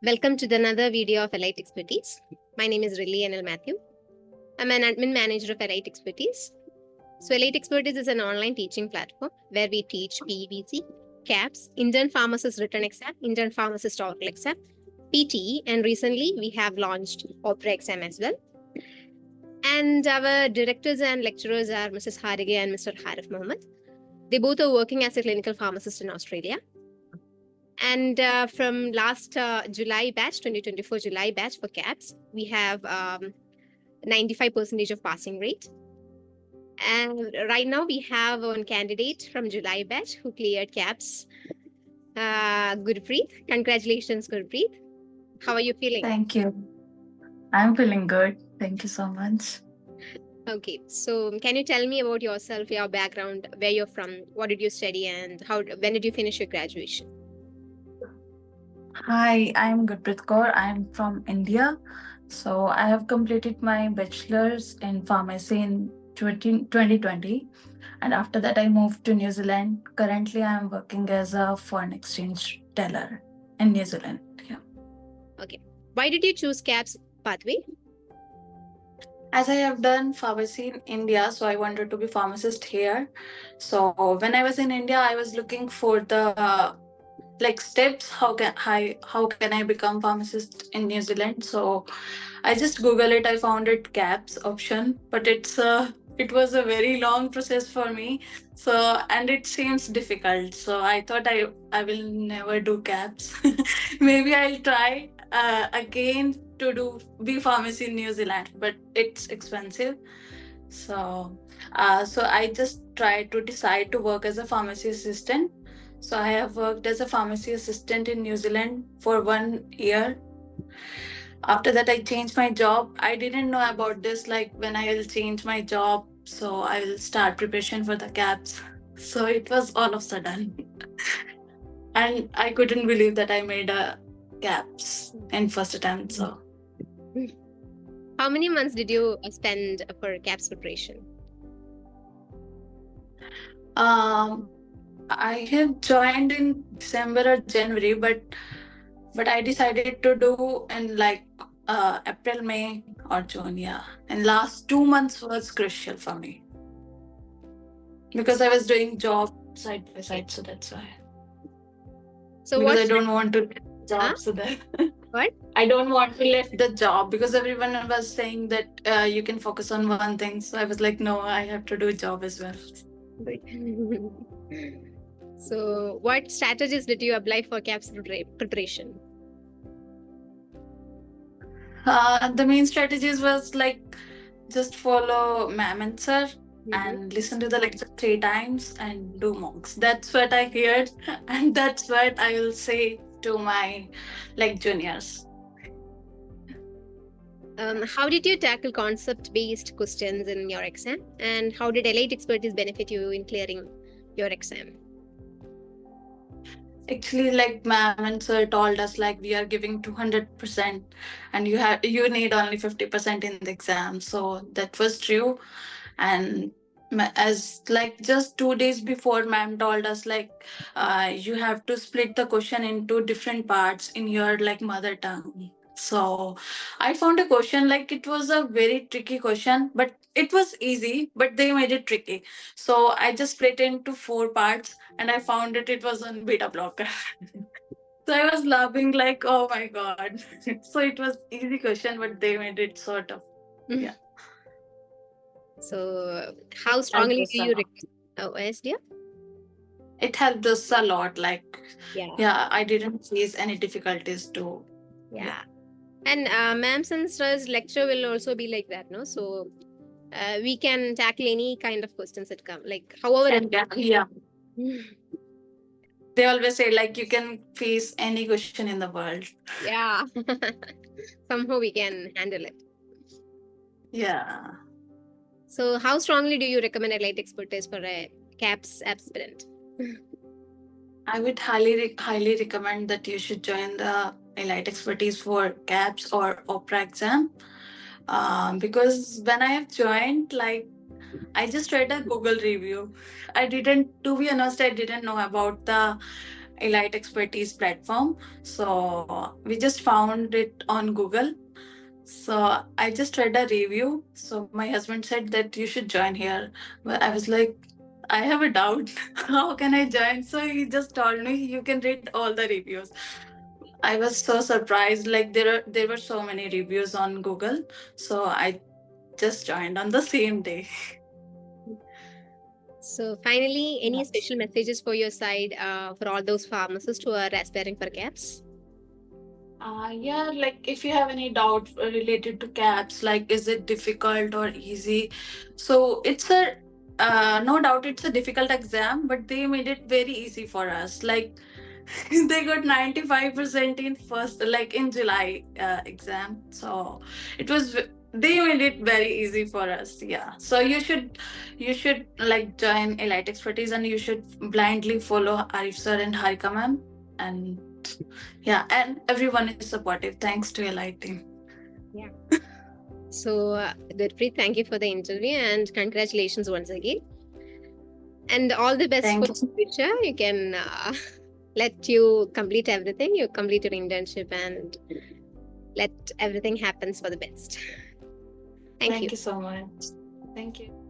Welcome to another video of Ellite Expertise. My name is Riley N.L. Matthew. I'm an admin manager of Ellite Expertise. So, Ellite Expertise is an online teaching platform where we teach PEVC, KAPS, Indian Pharmacist Written Exam, Indian Pharmacist Oral Exam, PTE, and recently we have launched OPRA exam as well. And our directors and lecturers are Mrs. Harika and Mr. Arief Mohammed. They both are working as a clinical pharmacist in Australia. And from last July batch, 2024 July batch for KAPS, we have 95% of passing rate. And right now we have one candidate from July batch who cleared KAPS, Gurpreet. Congratulations, Gurpreet. How are you feeling? Thank you. I'm feeling good. Thank you so much. Okay, so can you tell me about yourself, your background, where you're from, what did you study, and when did you finish your graduation? Hi, I'm Gurupreet Kaur. I'm from India. So I have completed my bachelor's in pharmacy in 2020. And after that, I moved to New Zealand. Currently, I am working as a foreign exchange teller in New Zealand. Yeah. Okay. Why did you choose KAPS pathway? As I have done pharmacy in India, so I wanted to be pharmacist here. So when I was in India, I was looking for the like steps. How can I become pharmacist in New Zealand? So I just Google it. I found it KAPS option, but it was a very long process for me. So and it seems difficult. So I thought I will never do KAPS. Maybe I'll try again to do B pharmacy in New Zealand, but it's expensive. So I just tried to decide to work as a pharmacy assistant. So I have worked as a pharmacy assistant in New Zealand for 1 year. After that, I changed my job. I didn't know about this, like when I will change my job, so I will start preparation for the KAPS. So it was all of a sudden. And I couldn't believe that I made a KAPS in first attempt. So How many months did you spend for KAPS preparation? I have joined in December or January, but I decided to do in like April, May, or June. Yeah, and last 2 months was crucial for me because I was doing job side by side, so that's why. So because what? I don't want to leave the job, Huh? so that What? I don't want to leave the job because everyone was saying that you can focus on one thing. So I was like, no, I have to do a job as well. So, what strategies did you apply for KAPS preparation? The main strategies was like just follow ma'am and sir Mhm. and listen to the lecture 3 times and do mocks. That's what I heard, and that's what I will say to my like juniors. How did you tackle concept-based questions in your exam, and how did Ellite Expertise benefit you in clearing your exam? Actually, like ma'am and sir told us like we are giving 200% and you need only 50% in the exam. So that was true. And as like just 2 days before, ma'am told us like you have to split the question into different parts in your like mother tongue. So I found a question like it was a very tricky question, but it was easy, but they made it tricky. So I just split into 4 parts and I found it was on beta blocker. So I was laughing like, oh my god. So it was easy question, but they made it sort of. Yeah. So, how It helped strongly us do a you? lot. Oh, yes, dear. It helped us a lot. Like, Yeah. yeah, I didn't face any difficulties to. Yeah. And ma'ams and sirs lecture will also be like that, no? So we can tackle any kind of questions that come, like however it. And yeah, they always say like you can face any question in the world. Yeah. Somehow we can handle it. Yeah. So how strongly do you recommend Ellite Expertise for a KAPS aspirant? I would highly recommend that you should join the Elite Expertise for KAPS or OPRA exam. Because when I have joined, like I just read a Google review. I didn't, to be honest, I didn't know about the Ellite Expertise platform. So we just found it on Google. So I just read a review. So my husband said that you should join here. But I was like, I have a doubt. How can I join? So he just told me you can read all the reviews. I was so surprised. Like there were so many reviews on Google. So I just joined on the same day. So finally, any Yeah. special messages for your side for all those pharmacists who are aspiring for KAPS? Yeah, like if you have any doubt related to CAPS, like is it difficult or easy? So it's a no doubt it's a difficult exam, but they made it very easy for us. Like they got 95% in first, like in July exam. So it was they made it very easy for us. Yeah. So you should like join Elite Expertise and you should blindly follow Arif sir and Harika ma'am and yeah, and everyone is supportive. Thanks to Elite team. Yeah. So, Gurpreet, thank you for the interview and congratulations once again. And all the best for Thank the you. future. You can let you complete everything. You complete your internship and let everything happens for the best. Thank you. Thank you so much. Thank you.